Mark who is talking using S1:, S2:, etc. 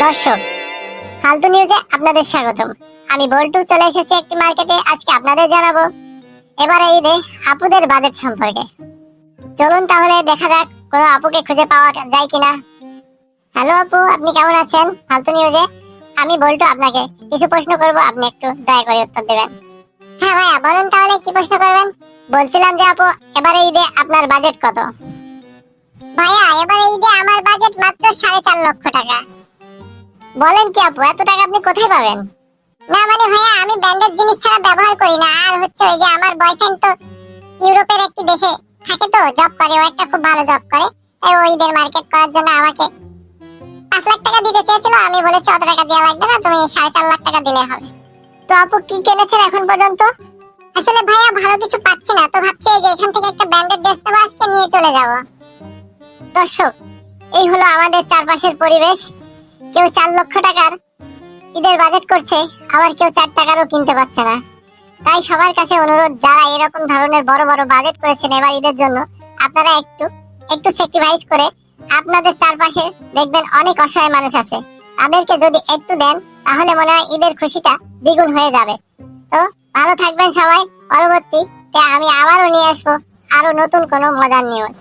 S1: দর্শক, ফালতু নিউজে আপনাদের স্বাগতম। আমি বল্টু চলে এসেছি একটি মার্কেটে। আজকে আপনাদের জানাবো এবারে ঈদে আপুদের বাজেট সম্পর্কে। চলুন তাহলে দেখা যাক কোনো আপুকে খুঁজে পাওয়া যায় কিনা। হ্যালো আপু, আপনি কেমন আছেন? ফালতু নিউজে আমি বল্টু আপনাকে কিছু প্রশ্ন করব, আপনি একটু দয়া করে উত্তর দেবেন। হ্যাঁ ভাইয়া, বলেন তাহলে কি প্রশ্ন করবেন। বলছিলাম যে আপু, এবারে ঈদে আপনার বাজেট কত? ভাইয়া, এবারে ঈদে আমার বাজেট মাত্র 4.5 লক্ষ টাকা। বলেন কি আপু, এত টাকা আপনি কোথায় পাবেন? না মানে ভাইয়া, আমি ব্র্যান্ডেড জিনিস ছাড়া ব্যবহার করি না। আর হচ্ছে ওই যে আমার বয়ফ্রেন্ড তো ইউরোপের একটি দেশে থাকে, তো জব করে, ও একটা খুব ভালো জব করে। তাই ওই ঈদের মার্কেট করার জন্য আমাকে 5 লাখ টাকা দিতে চেয়েছিল। আমি বলেছি অত টাকা দেওয়া লাগবে না, তুমি 4.5 লাখ টাকা দিলে হবে। তো আপু কি কিনেছেন এখন পর্যন্ত? আসলে ভাইয়া ভালো কিছু পাচ্ছি না, তো ভাবছি যে এখান থেকে একটা ব্র্যান্ডেড ড্রেস নেবো, আজকে নিয়ে চলে যাব। দর্শক, এই হলো আমাদের চারপাশের পরিবেশ। কেউ 4 লক্ষ টাকার ঈদের বাজেট করছে, আবার কেউ 4 টাকারও কিনতে পারছে না। তাই সবার কাছে অনুরোধ, যারা এরকম ধরনের বড় বড় বাজেট করেছেন এবার ঈদের জন্য, আপনারা একটু একটু স্যাক্রিফাইস করে আপনাদের চারপাশে দেখবেন অনেক অসহায় মানুষ আছে, তাদেরকে যদি একটু দেন তাহলে মনে হয় ঈদের খুশিটা দ্বিগুণ হয়ে যাবে। তো ভালো থাকবেন সবাই। পরবর্তীতে আমি আবারও নিয়ে আসবো আরো নতুন কোনো মজার নিউজ।